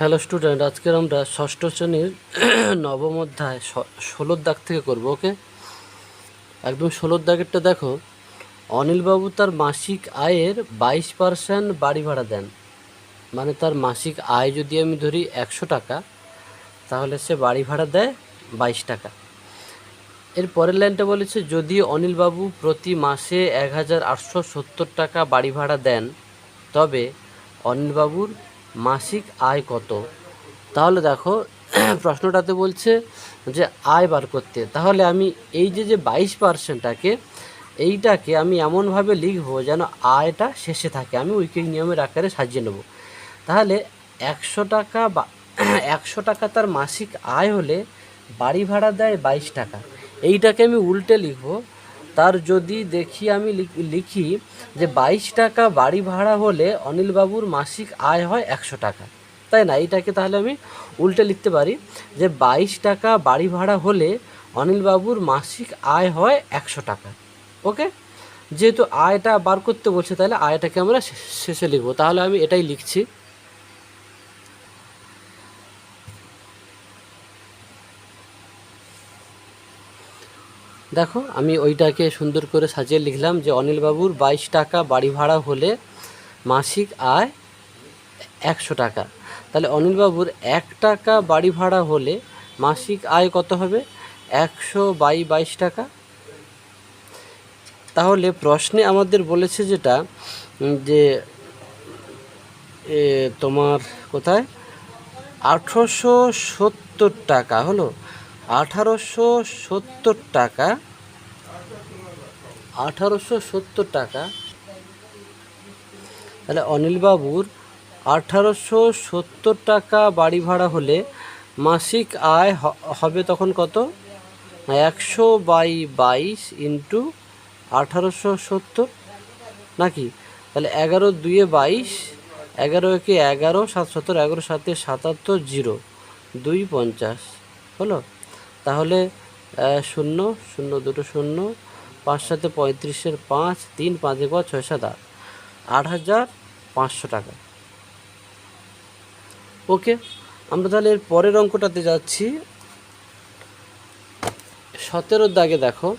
Hello student, আজকের আমরা ষষ্ঠ শ্রেণীর নবম অধ্যায় 16 দাগ থেকে করব। ওকে, একদম 16 দাগেরটা দেখো। অনিলবাবু তার মাসিক আয়ের 22% বাড়ি ভাড়া দেন। মানে তার মাসিক আয় যদি আমি ধরি 100 টাকা, তাহলে সে বাড়ি ভাড়া দেয় 22 টাকা। এর পরের লাইনটা বলেছে, যদি অনিলবাবু প্রতি মাসে 1870 টাকা বাড়ি ভাড়া দেন, তবে অনিলবাবুর মাসিক আয় কত? তাহলে দেখো প্রশ্নটাতে বলছে যে আয় বার করতে। তাহলে আমি এই যে 22%টাকে এইটাকে আমি এমনভাবে লিখবো যেন আয়টা শেষে থাকে। আমি উইকিং নিয়মের আকারে সাজিয়ে নেব। তাহলে 100 টাকা বা 100 টাকা তার মাসিক আয় হলে বাড়ি ভাড়া দেয় 22 টাকা। এইটাকে আমি উল্টে লিখবো। তার যদি দেখি আমি লিখি যে 22 টাকা বাড়ি ভাড়া হলে অনিলবাবুর মাসিক আয় হয় 100 টাকা, তাই না? এইটাকে তাহলে আমি উল্টে লিখতে পারি যে 22 টাকা বাড়ি ভাড়া হলে অনিলবাবুর মাসিক আয় হয় 100 টাকা। ওকে, যেহেতু আয়টা বার করতে বলছে, তাহলে আয়টাকে আমরা শেষে লিখবো। তাহলে আমি এটাই লিখছি। দেখো, আমি ওইটাকে সুন্দর করে সাজিয়ে লিখলাম যে অনিলবাবুর 22 টাকা বাড়ি ভাড়া হলে মাসিক আয় 100 টাকা। তাহলে অনিলবাবুর 1 টাকা বাড়ি ভাড়া হলে মাসিক আয় কত হবে? 100/22 টাকা। তাহলে প্রশ্নে আমাদের বলেছে যেটা যে তোমার কোথায় 1870 টাকা হলো, 1870 টাকা, 1870 টাকা। তাহলে অনিলবাবুর 1870 টাকা বাড়ি ভাড়া হলে মাসিক আয় হবে তখন কত? 100/22 ইন্টু 1870 নাকি? তাহলে 11×2 = 22, 11×1 = 11, 7×17 = 11, 7 × 77, 0, 2 50 হলো। তাহলে 0 0 2 0, 5 7 35, 5 3 5 5 6 7 8, 8,500 টাকা। ওকে, আমরা তাহলে এর পরের অঙ্কটাতে যাচ্ছি। 17 দাগে দেখো,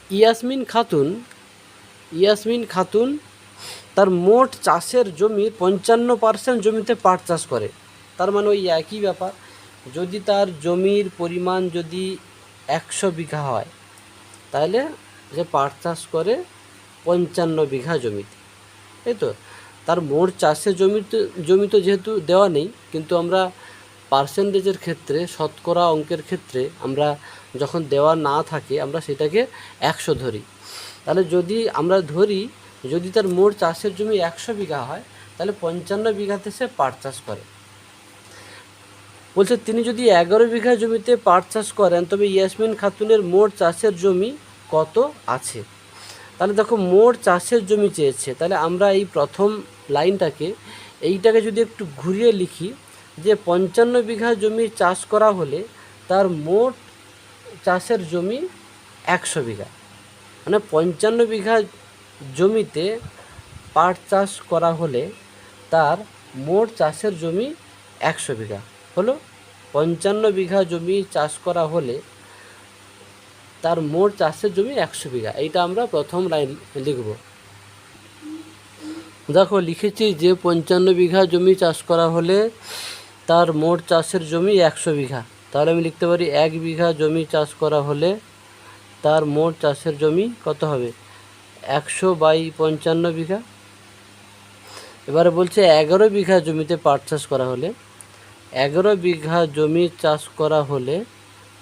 ইয়াসমিন খাতুন তার মোট চাষের জমির 55% জমিতে পাট চাষ করে। তার মানে ওই একই ব্যাপার, যদি তার জমির পরিমাণ যদি 100 বিঘা হয়, তাহলে সে পাট চাষ করে 55 বিঘা জমিতে, তাই তো? তার মোট চাষের জমি তো যেহেতু দেওয়া নেই, কিন্তু আমরা পার্সেন্টেজের ক্ষেত্রে, শতকরা অঙ্কের ক্ষেত্রে আমরা যখন দেওয়া না থাকে আমরা সেটাকে 100 ধরি। তাহলে যদি আমরা ধরি যদি তার মোট চাষের জমি 100 বিঘা হয়, তাহলে 55 বিঘাতে সে পাট চাষ করে। বলছে তিনি যদি 11 বিঘা জমিতে পাট চাষ করেন, তবে ইয়াসমিন খাতুনের মোট চাষের জমি কত আছে? তাহলে দেখো, মোট চাষের জমি চেয়েছে। তাহলে আমরা এই প্রথম লাইনটাকে এইটাকে যদি একটু ঘুরিয়ে লিখি যে 55 বিঘা জমি চাষ করা হলে তার মোট চাষের জমি 100 বিঘা। মানে 55 বিঘা জমিতে পাট চাষ করা হলে তার মোট চাষের জমি 100 বিঘা হলো। 55 বিঘা জমি চাষ করা হলে তার মোট চাষের জমি 100 বিঘা। এইটা আমরা প্রথম লাইন লিখব। দেখো, লিখেছি যে 55 বিঘা জমি চাষ করা হলে তার মোট চাষের জমি 100 বিঘা। তাহলে আমি লিখতে পারি 1 বিঘা জমি চাষ করা হলে তার মোট চাষের জমি কত হবে? 100/55 বিঘা। এবারে বলছে 11 বিঘা জমিতে পাট চাষ করা হলে, 11 বিঘা জমি চাষ করা হলে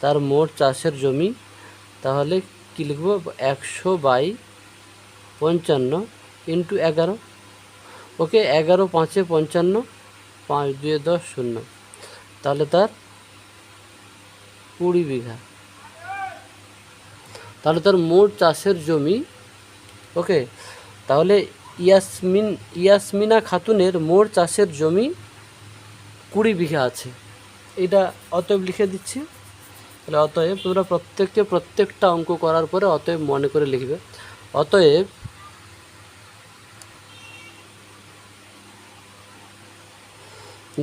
তার মোট চাষের জমি, তাহলে কি লিখব? 100/55 ইন্টু 11। ওকে, 11 5 55, 5 2 10 0, তাহলে তার 20 বিঘা। তাহলে তার মোট চাষের জমি, ওকে, তাহলে ইয়াসমিনা খাতুনের মোট চাষের জমি 20 বিঘা আছে। এটা অতএব লিখে দিচ্ছি। তাহলে অতএব তোমরা প্রত্যেকটা অঙ্ক করার পরে অতএব মনে করে লিখবে। অতএব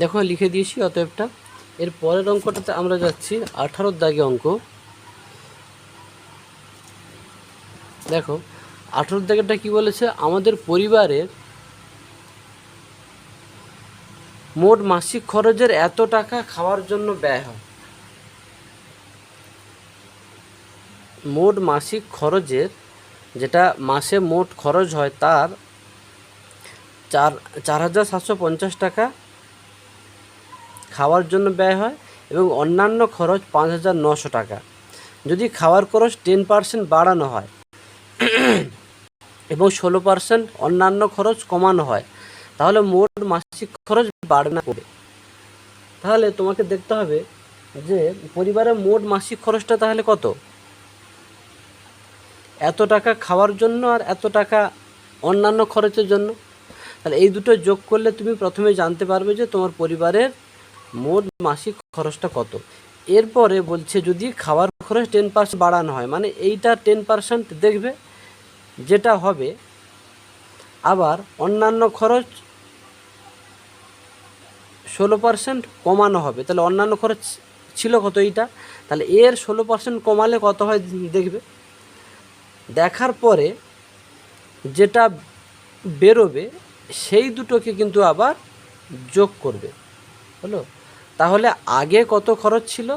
দেখো লিখে দিয়েছি অতএবটা। এর পরের অঙ্কটাতে আমরা যাচ্ছি 18 দাগে অঙ্ক। দেখো 18 দাগেরটা কি বলেছে, আমাদের পরিবারের মোট মাসিক খরচের এত টাকা খাওয়ার জন্য ব্যয় হয়। মোট মাসিক খরচের, যেটা মাসে মোট খরচ হয় তার 4,750 টাকা খাওয়ার জন্য ব্যয় হয় এবং অন্যান্য খরচ 5,900 টাকা। যদি খাওয়ার খরচ 10% বাড়ানো হয় এবং 16% অন্যান্য খরচ কমানো হয়, তাহলে মোট মাসিক খরচ বাড়ে না পড়ে। তাহলে তোমাকে দেখতে হবে যে পরিবারের মোট মাসিক খরচটা তাহলে কত, এত টাকা খাওয়ার জন্য আর এত টাকা অন্যান্য খরচের জন্য। তাহলে এই দুটো যোগ করলে তুমি প্রথমে জানতে পারবে যে তোমার পরিবারের মোট মাসিক খরচটা কত। এরপরে বলছে যদি খাওয়ার খরচ 10% বাড়ানো হয়, মানে এইটা 10% দেখবে যেটা হবে, আবার অন্যান্য খরচ 16% কমানো হবে। তাহলে অন্যান্য খরচ ছিল কত এইটা, তাহলে এর 16% কমালে কত হয় দেখবে। দেখার পরে যেটা বেরোবে সেই দুটোকে কিন্তু আবার যোগ করবে, হলো। তাহলে আগে কত খরচ ছিল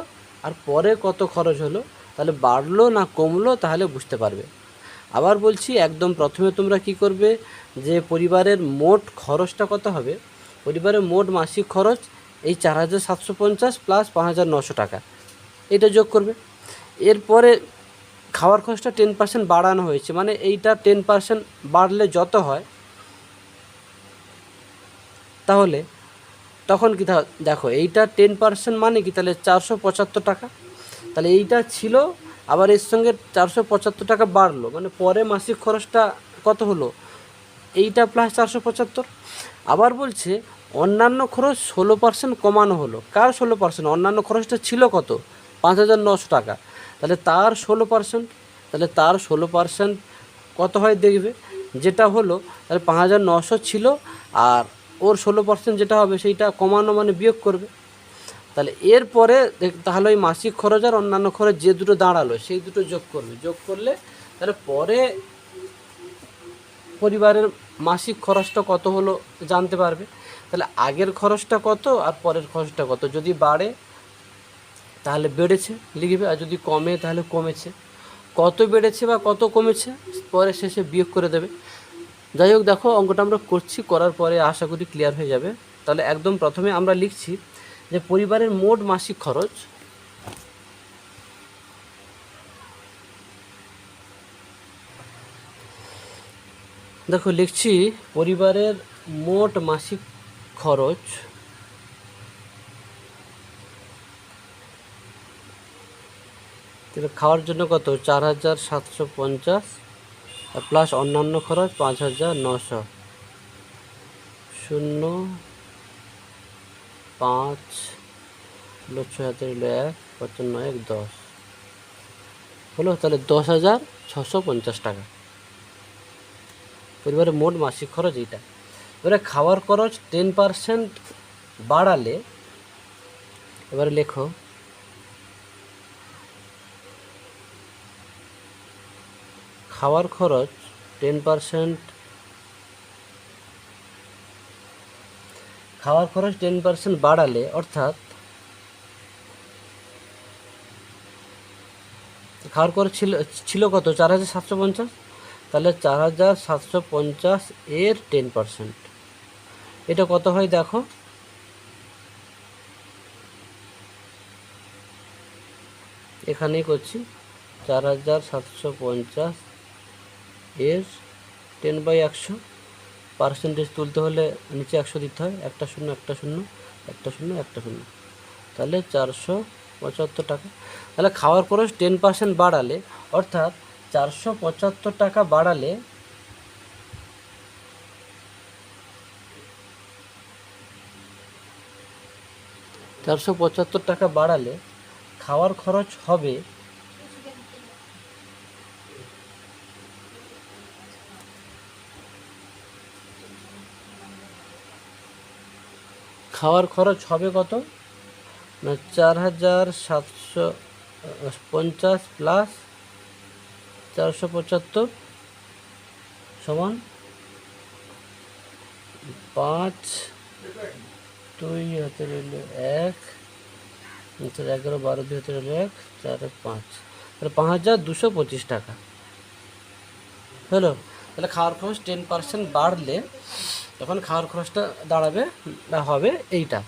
আর পরে কত খরচ হলো, তাহলে বাড়লো না কমলো তাহলে বুঝতে পারবে। আবার বলছি, একদম প্রথমে তোমরা কি করবে, যে পরিবারের মোট খরচটা কত হবে, পরিবারের মোট মাসিক খরচ এই 4,750 প্লাস 5,900 টাকা, এটা যোগ করবে। এরপরে খাওয়ার খরচটা 10% বাড়ানো হয়েছে, মানে এইটা 10% বাড়লে যত হয়, তাহলে তখন কি দেখো এইটা 10% মানে কি, তাহলে 475 টাকা। তাহলে এইটা ছিল, আবার এর সঙ্গে 475 টাকা বাড়লো, মানে পরে মাসিক খরচটা কত হলো, এইটা প্লাস 475। আবার বলছে অন্যান্য খরচ 16% কমানো হলো। কার 16%? অন্যান্য খরচটা ছিল কত, 5,900 টাকা, তাহলে তার 16%, তাহলে তার 16% কত হয় দেখবে, যেটা হলো তাহলে 5,900 ছিল, আর ওর 16% যেটা হবে সেইটা কমানো মানে বিয়োগ করবে। তাহলে এরপরে তাহলে ওই মাসিক খরচ আর অন্যান্য খরচ যে দুটো দাঁড়ালো সেই দুটো যোগ করবে, যোগ করলে তাহলে পরে পরিবারের মাসিক খরচটা কত হলো জানতে পারবে। তাহলে আগের খরচটা কত আর পরের খরচটা কত, যদি বাড়ে তাহলে বেড়েছে লিখবে, আর যদি কমে তাহলে কমেছে। কত বেড়েছে বা কত কমেছে পরে শেষে বিয়োগ করে দেবে। যাই হোক, দেখো অঙ্কটা আমরা করছি, করার পরে আশা করি ক্লিয়ার হয়ে যাবে। তাহলে একদম প্রথমে আমরা লিখছি যে পরিবারের মোট মাসিক খরচ, দেখো লিখছি পরিবারের মোট মাসিক খরচ খাওয়ার জন্য কত, 4,750 প্লাস অন্যান্য খরচ 5,900, 0, 5, 6,1, 10 হলো। তাহলে 10,650 টাকা পরিবারের মোট মাসিক খরচ এইটা। এবারে খাওয়ার খরচ 10% বাড়ালে, এবারে লেখো খাওয়ার খরচ 10%, খাওয়ার খরচ 10% বাড়ালে, অর্থাৎ খাওয়ার খরচ ছিল কত, 4,750, তাহলে 4,750 এর 10%, এটা কত হয় দেখো, এখানেই করছি, 4,750 এর 10/100, পার্সেন্টেজ তুলতে হলে নিচে 100 দিতে হয়, একটা শূন্য একটা শূন্য একটা শূন্য একটা শূন্য, তাহলে 475 টাকা। তাহলে খাওয়ার খরচ 10% বাড়ালে, অর্থাৎ 475 টাকা বাড়ালে, 475 টাকা বাড়ালে খাওয়ার খরচ হবে, খাওয়ার খরচ হবে কত না 4750 প্লাস 475 সমান 5, 2 হাতে রইল 1, 11, 12, 2 হাতে রইল 1, 4, 5, তাহলে 5225 টাকা হলো। তাহলে খাওয়ার খরচ 10% বাড়লে তখন খাওয়ার খরচটা দাঁড়াবে হবে এইটা।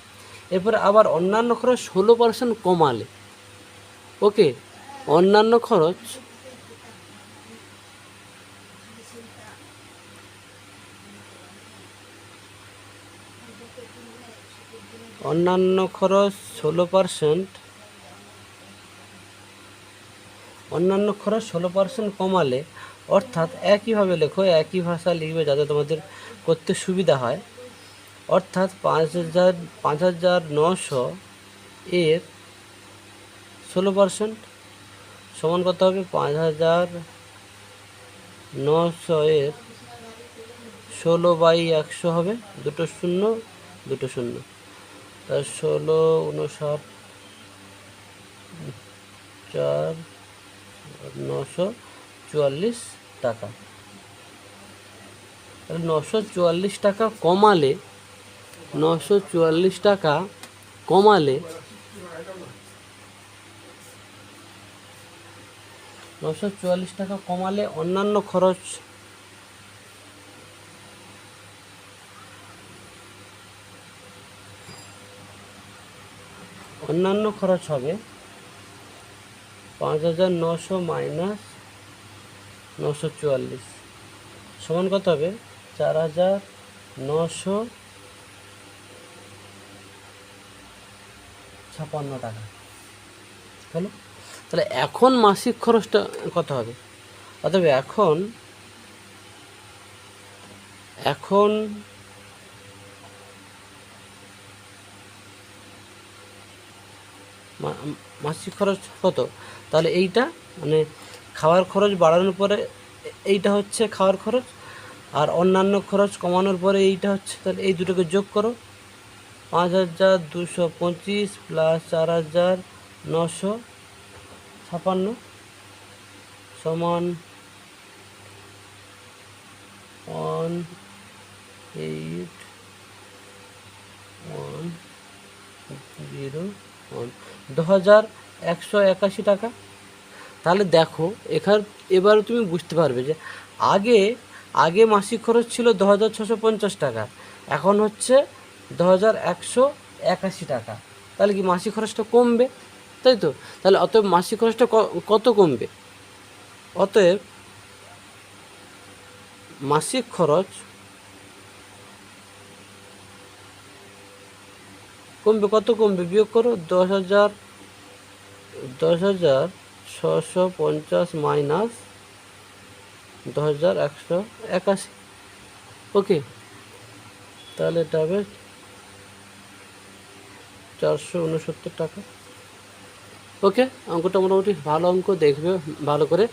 এরপরে আবার অন্যান্য খরচ 16% কমালে, ওকে, অন্যান্য খরচ অন্যান্য খরচ 16% কমালে, অর্থাৎ একইভাবে লেখো, একই ভাষা লিখবে যাতে তোমাদের করতে সুবিধা হয়। অর্থাৎ 5900 এর 16% সমান কত হবে 5900 এর 16/100 হবে, দুটো শূন্য দুটো শূন্য, 16, 59, 4, 944 টাকা। তাহলে 944 টাকা কমালে 944 টাকা কমালে 944 টাকা কমালে অন্যান্য খরচ হবে 5900 মাইনাস 944 সমান কত হবে 4956 টাকা হলো। তাহলে এখন মাসিক খরচটা কত হবে? অতএব এখন মাসিক খরচ কত? তাহলে এইটা মানে খাওয়ার খরচ বাড়ানোর পরে এইটা হচ্ছে খাওয়ার খরচ, আর অন্যান্য খরচ কমানোর পরে এইটা হচ্ছে। তাহলে এই দুটোকে যোগ করো, 5225 প্লাস 4956 সমান 2181 টাকা। তাহলে দেখো এবার তুমি বুঝতে পারবে যে আগে মাসিক খরচ ছিল 2650 টাকা, এখন হচ্ছে 2181 টাকা। তাহলে কি মাসিক খরচটা কমবে, তাই তো? তাহলে অতএব মাসিক খরচটা কত কমবে? অতএব মাসিক খরচ কমবে, কত কমবে? বিয়োগ করো, 10,650 মাইনাস 2181, ওকে। তাহলে এটা হবে 469 টাকা, ওকে। অঙ্কটা মোটামুটি ভালো অঙ্ক, দেখবে ভালো করে,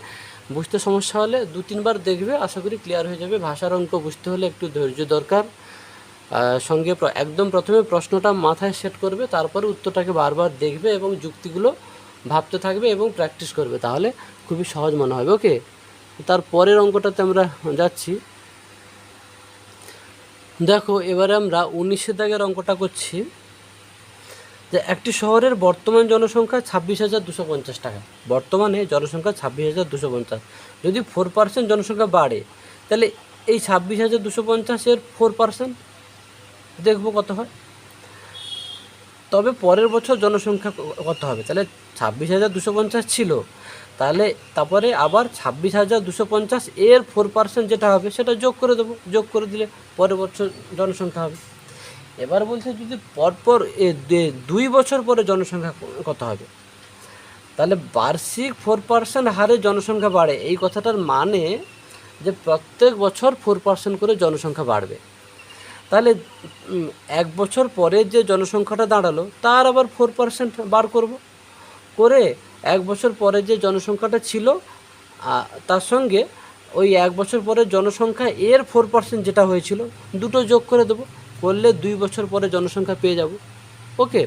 বুঝতে সমস্যা হলে 2-3 বার দেখবে, আশা করি ক্লিয়ার হয়ে যাবে। ভাষার অঙ্ক বুঝতে হলে একটু ধৈর্য দরকার। সঙ্গে একদম প্রথমে প্রশ্নটা মাথায় সেট করবে, তারপরে উত্তরটাকে বারবার দেখবে এবং যুক্তিগুলো ভাবতে থাকবে এবং প্র্যাকটিস করবে, তাহলে খুবই সহজ মনে হবে, ওকে। তারপরের অঙ্কটাতে আমরা যাচ্ছি। দেখো এবারে আমরা 19 দাগের অঙ্কটা করছি, যে একটি শহরের বর্তমান জনসংখ্যা 26,250 টাকা। বর্তমানে জনসংখ্যা 26,250, যদি 4% জনসংখ্যা বাড়ে তাহলে এই 26,250-এর 4% দেখব কত হয়। তবে পরের বছর জনসংখ্যা কত হবে? তাহলে 26,250 ছিল, তাহলে তারপরে আবার 26,250 এর 4% যেটা হবে সেটা যোগ করে দেবো, যোগ করে দিলে পরের বছর জনসংখ্যা হবে। এবার বলছে যদি পরপর 2 বছর পরে জনসংখ্যা কত হবে, তাহলে বার্ষিক 4% হারে জনসংখ্যা বাড়ে, এই কথাটার মানে যে প্রত্যেক বছর 4% করে জনসংখ্যা বাড়বে। তাহলে 1 বছর পরে যে জনসংখ্যাটা দাঁড়ালো তার আবার 4% বার করব, করে 1 বছর পরে যে জনসংখ্যাটা ছিল তার সঙ্গে ওই 1 বছর পরে জনসংখ্যা এর 4% যেটা হয়েছিল দুটো যোগ করে দেবো, করলে 2 বছর পরে জনসংখ্যা পেয়ে যাব। ওকে,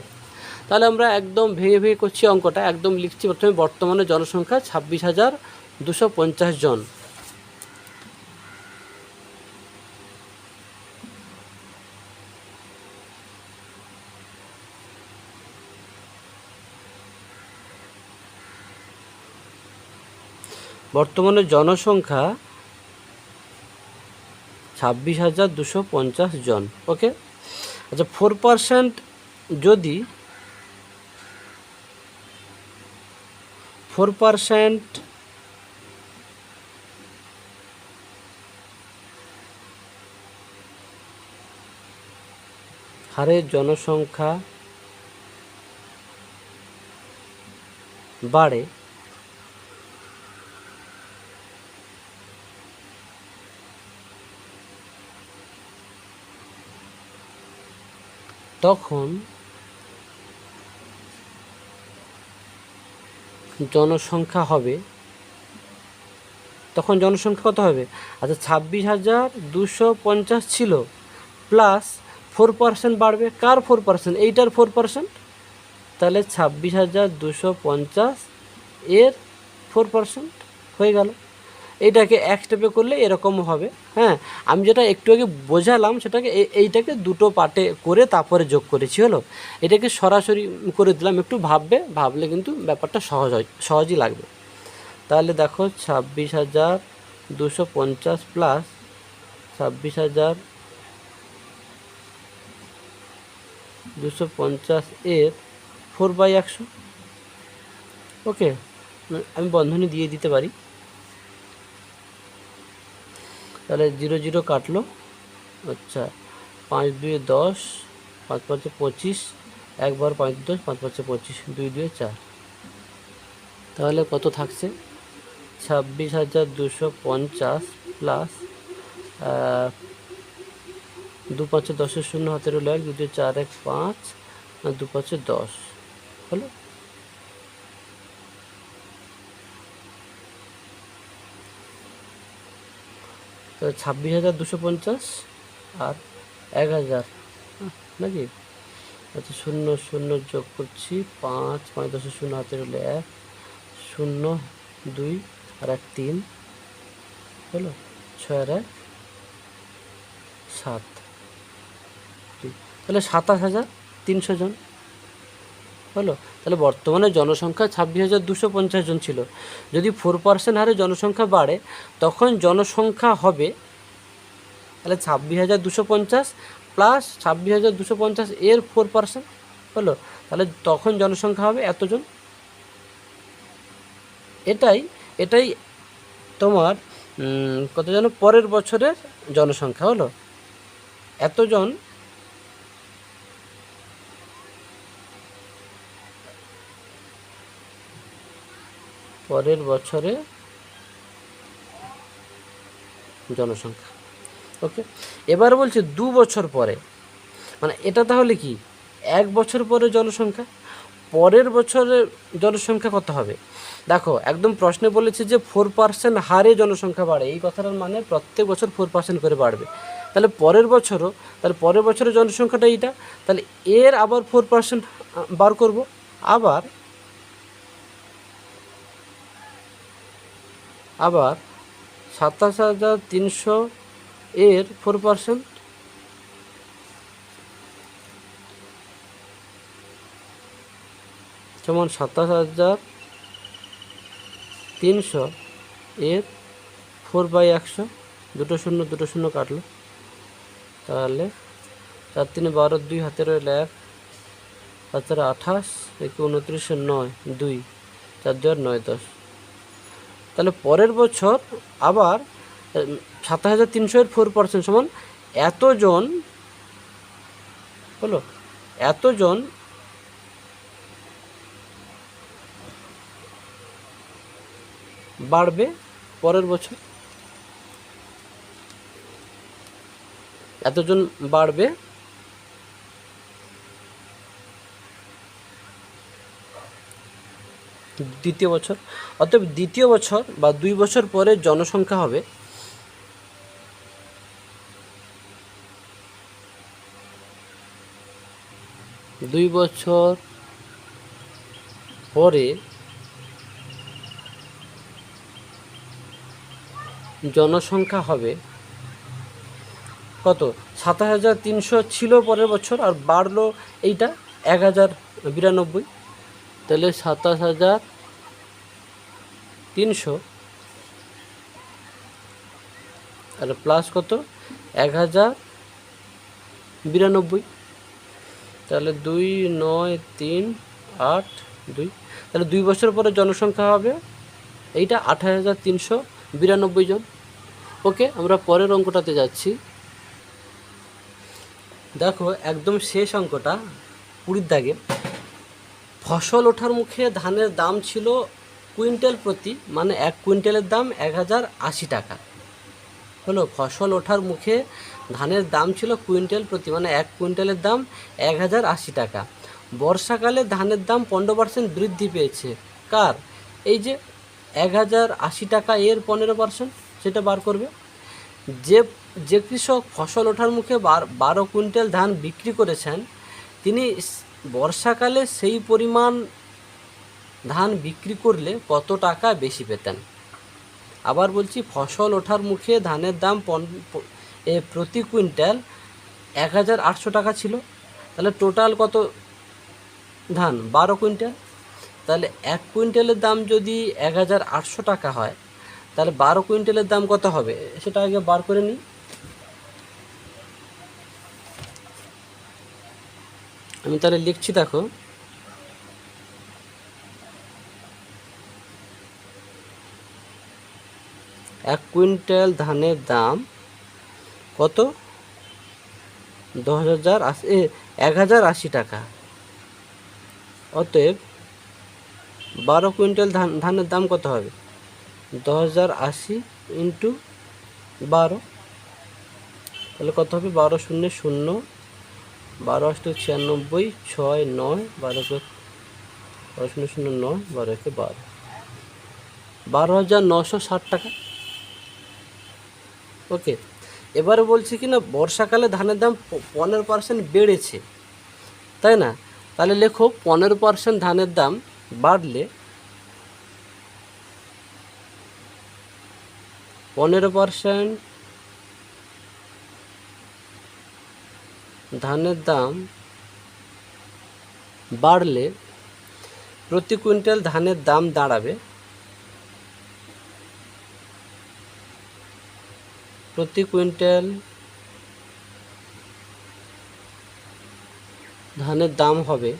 তাহলে আমরা একদম ভেঙে ভেঙে করছি অঙ্কটা, একদম লিখছি প্রথমে বর্তমানে জনসংখ্যা 26,250 জন। বর্তমানে জনসংখ্যা 26,250 জন। ওকে, আচ্ছা 4% যদি 4% হারে জনসংখ্যা বাড়ে তখন জনসংখ্যা হবে, তখন জনসংখ্যা কত হবে? আচ্ছা 26,250 ছিল প্লাস 4% বাড়বে, কার 4%? এইটার 4%, তাহলে 26,250 এর 4% হয়ে গেল। এইটাকে এক স্টেপে করলে এরকম হবে। হ্যাঁ, আমি যেটা একটু আগে বোঝালাম সেটাকে এইটাকে দুটো পার্টে করে তারপরে যোগ করেছি, হলো। এটাকে সরাসরি করে দিলাম, একটু ভাবলে কিন্তু ব্যাপারটা সহজই লাগবে। তাহলে দেখো 26,250 প্লাস 26,250 এর 4/100। ওকে, আমি বন্ধনী দিয়ে দিতে পারি, তাহলে 0 0 কাটলো। আচ্ছা 5 2 10, 5 5 25, একবার 5 10, 5 5 25, 2 2 4। তাহলে কত থাকছে? 26,250 প্লাস 2 5 10 0 হাতের হলো 1, 2 2 4 1 5, 2 5 10 হলো। তো 26,250 আর 1,000 নাকি? আচ্ছা 0 0 যোগ করছি, 5 5 10 0 হাতের হলো 1, 0 2 আর 1 3 হলো, 6 আর 1 7, তাহলে 27,300 জন হলো। তাহলে বর্তমানে জনসংখ্যা 26,250 জন ছিল, যদি 4% হারে জনসংখ্যা বাড়ে তখন জনসংখ্যা হবে, তাহলে 26,250 প্লাস 26,250 এর 4% হলো, তাহলে তখন জনসংখ্যা হবে এতজন। এটাই তোমার কত যেন পরের বছরের জনসংখ্যা হলো, এতজন পরের বছরে জনসংখ্যা। ওকে, এবার বলছে 2 বছর পরে, মানে এটা তাহলে কি 1 বছর পরে জনসংখ্যা, পরের বছরের জনসংখ্যা কত হবে? দেখো একদম প্রশ্নে বলেছে যে 4% হারে জনসংখ্যা বাড়ে, এই কথাটার মানে প্রত্যেক বছর 4% করে বাড়বে। তাহলে পরের বছরের জনসংখ্যাটা এইটা, তাহলে এর আবার 4% বার করব, আবার 27,300 এর 4% যেমন 27,300 এর 4/100, 2 0 2 0 কাটলো, তাহলে 4 3 12, 2 হাতে রইল 1, 4 4 28, 1 29, 9 2, 4 2 9 10। তাহলে পরের বছর আবার 27,300 এর 4% সমান এতজন হলো, এতজন বাড়বে পরের বছর, এতজন বাড়বে দ্বিতীয় বছর। অতএব দ্বিতীয় বছর বা 2 বছর পরে জনসংখ্যা হবে 2 বছর পরে জনসংখ্যা হবে কত? 27,300 ছিল পরের বছর, আর বাড়লো এইটা 1,092। তাহলে 27,300 আর প্লাস কত? 1,092। তাহলে 2, 9, 3, 8, 2। তাহলে 2 বছর পরে জনসংখ্যা হবে এইটা 28,392 জন। ওকে, আমরা পরের অঙ্কটাতে যাচ্ছি। দেখো একদম শেষ অঙ্কটা 20 দাগে। ফসল ওঠার মুখে ধানের দাম ছিল কুইন্টাল প্রতি, মানে 1 কুইন্টালের দাম 1,080 টাকা। হলো, ফসল ওঠার মুখে ধানের দাম ছিল কুইন্টাল প্রতি, মানে 1 কুইন্টালের দাম 1,080 টাকা। বর্ষাকালে ধানের দাম 15% বৃদ্ধি পেয়েছে। কার? এই যে 1,080 টাকা এর 15%, সেটা বার করবে। যে যে কৃষক ফসল ওঠার মুখে 12 কুইন্টাল ধান বিক্রি করেছেন, তিনি বর্ষাকালে সেই পরিমাণ ধান বিক্রি করলে কত টাকা বেশি পেতেন? আবার বলছি, ফসল ওঠার মুখে ধানের দাম প্রতি কুইন্টাল 1,800 টাকা ছিল। তাহলে টোটাল কত ধান? 12 কুইন্টাল। তাহলে 1 কুইন্টালের দাম যদি 1,800 টাকা হয়, তাহলে 12 কুইন্টালের দাম কত হবে সেটা আগে বার করে নিই। আমি তাহলে লিখছি, দেখো 1 কুইন্টাল ধানের দাম কত? 1,080 টাকা। অতএব 12 কুইন্টাল ধানের দাম কত হবে? 1080 ইন্টু 12। তাহলে কত হবে? 12 শূন্য শূন্য, 12 8 96, 6 9, 12 শূন্য শূন্য 9, 12 1 12, 12,960 টাকা। ওকে, এবারে বলছি কি না, বর্ষাকালে ধানের দাম 15% বেড়েছে, তাই না? তাহলে লেখো 15% ধানের দাম বাড়লে 15% ধানের দাম বাড়লে প্রতি কুইন্টাল ধানের দাম দাঁড়াবে, প্রতি কুইন্টাল ধানের দাম হবে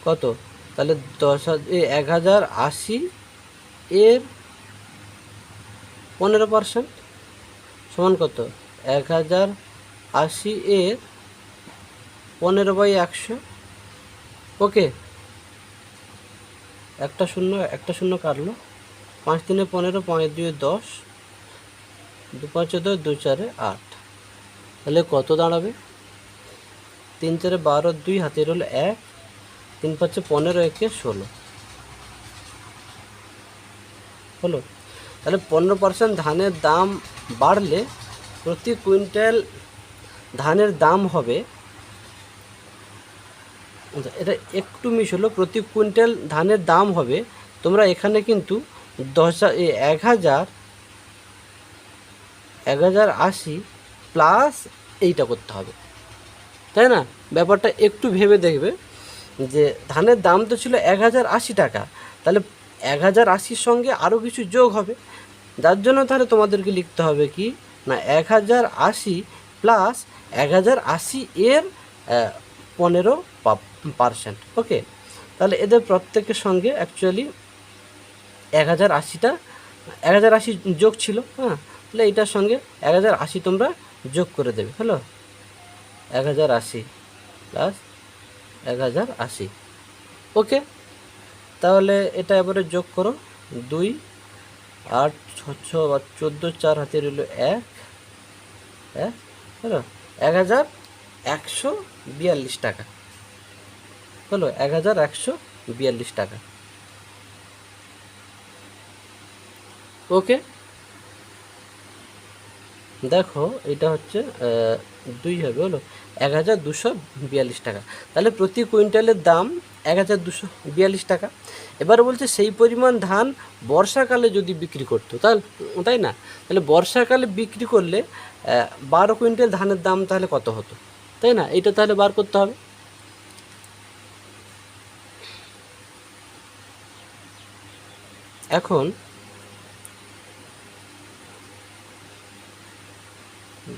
কত? তাহলে 1,080 এর 15% সমান কত? 1,080 এর 15/100। ওকে, একটা শূন্য কাটলো, 5 3 15, 5 2 10, 2 5 10, 2 4 8। তাহলে কত দাঁড়াবে? 3 4 12, 2 হাতের হলো 1, 3 5 15, 1 16 হলো। তাহলে 15% ধানের দাম বাড়লে প্রতি কুইন্টাল ধানের দাম হবে, এটা একটু মিস হলো, প্রতি কুইন্টাল ধানের দাম হবে, তোমরা এখানে কিন্তু 1,080 প্লাস এইটা করতে হবে, তাই না? ব্যাপারটা একটু ভেবে দেখবে যে ধানের দাম তো ছিল 1,080 টাকা, তাহলে 1,080-র সঙ্গে আরও কিছু যোগ হবে, যার জন্য তাহলে তোমাদেরকে লিখতে হবে কি না, 1,080 প্লাস 1,080 এর 15%। ওকে, তাহলে এদের প্রত্যেকের সঙ্গে অ্যাকচুয়ালি 1,080 যোগ ছিল, হ্যাঁ, তাহলে এইটার সঙ্গে 1,080 তোমরা যোগ করে দেবে। হলো, 1,080 প্লাস 1,080। ওকে, তাহলে এটা এবারে যোগ করো, 2 8 6 14, 4 হাতে রইল 1, হলো 1,142 টাকা। হলো 1,142 টাকা। ওকে, দেখো এটা হচ্ছে 2 হবে হলো 1242 টাকা। তাহলে প্রতি কুইন্টালের দাম 1242 টাকা। এবার বলছে সেই পরিমাণ ধান বর্ষাকালে যদি বিক্রি করতো তাই না? তাহলে বর্ষাকালে বিক্রি করলে 12 কুইন্টাল ধানের দাম তাহলে কত হতো, তাই না? এটা তাহলে বার করতে হবে। এখন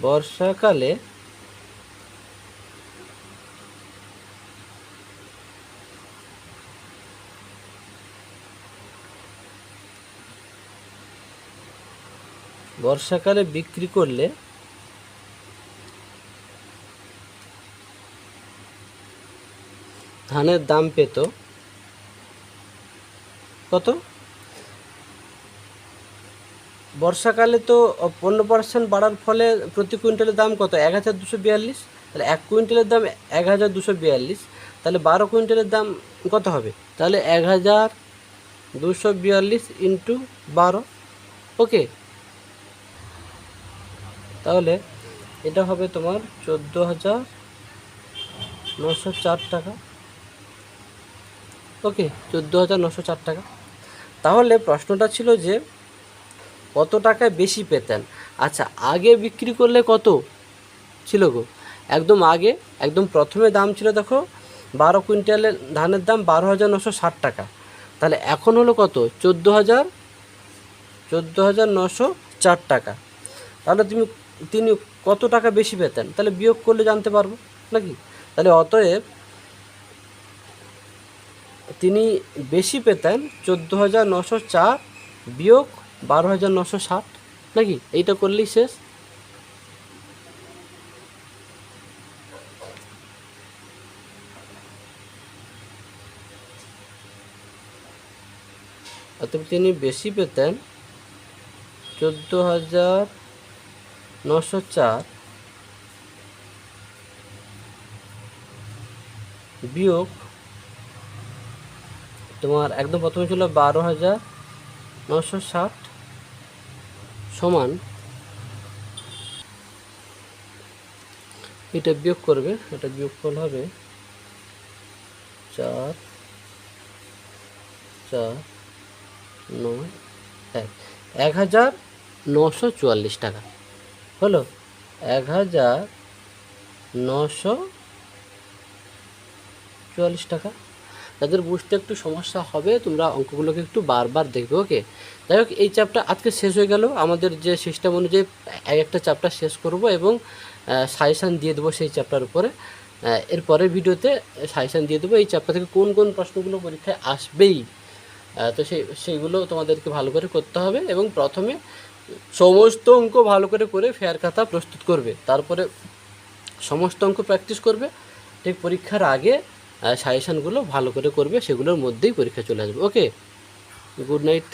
বর্ষাকালে বিক্রি করলে ধানের দাম পেত কত? বর্ষাকালে তো 15% বাড়ার ফলে প্রতি কুইন্টালের দাম কত? 1242। তাহলে 1 কুইন্টালের দাম 1242, তাহলে 12 কুইন্টালের দাম কত হবে? তাহলে 1242 ইন্টু 12। ওকে, তাহলে এটা হবে তোমার 14,904 টাকা। ওকে, 14,904 টাকা। তাহলে প্রশ্নটা ছিল যে কত টাকায় বেশি পেতেন। আচ্ছা, আগে বিক্রি করলে কত ছিল গো? একদম আগে, একদম প্রথমে দাম ছিল দেখো 12 কুইন্টালের ধানের দাম 12,960 টাকা। তাহলে এখন হলো কত? 14,904 টাকা। তাহলে তিনি কত টাকা বেশি পেতেন? তাহলে বিয়োগ করলে জানতে পারবো নাকি? তাহলে অতএব তিনি বেশি পেতেন 14,904 বিয়োগ 12,960 নাকি? এইটা করলেই শেষ। অতএব তিনি বেশি পেতেন 14,904 বিয়োগ তোমার একদম প্রথমে ছিল 12,960 সমান, এটা বিয়োগ করবে, এটা বিয়োগফল হবে 4 4 9 1 1,944 টাকা হলো। 1,944 টাকা। তাদের বুঝতে একটু সমস্যা হবে, তোমরা অঙ্কগুলোকে একটু বারবার দেখবে। ওকে, যাই হোক, এই চ্যাপ্টার আজকে শেষ হয়ে গেল। আমাদের যে সিস্টেম অনুযায়ী এক একটা চ্যাপ্টার শেষ করব এবং সাজেশান দিয়ে দেবো সেই চ্যাপ্টার উপরে। এরপরের ভিডিওতে সাজেশান দিয়ে দেবো এই চ্যাপ্টার থেকে কোন কোন প্রশ্নগুলো পরীক্ষায় আসবেই। তো সেইগুলো তোমাদেরকে ভালো করে করতে হবে এবং প্রথমে সমস্ত অঙ্ক ভালো করে ফেয়ার খাতা প্রস্তুত করবে, তারপরে সমস্ত অঙ্ক প্র্যাকটিস করবে। ঠিক পরীক্ষার আগে সাজেশানগুলো ভালো করে করবে, সেগুলোর মধ্যেই পরীক্ষা চলে আসবে। ওকে, গুড নাইট।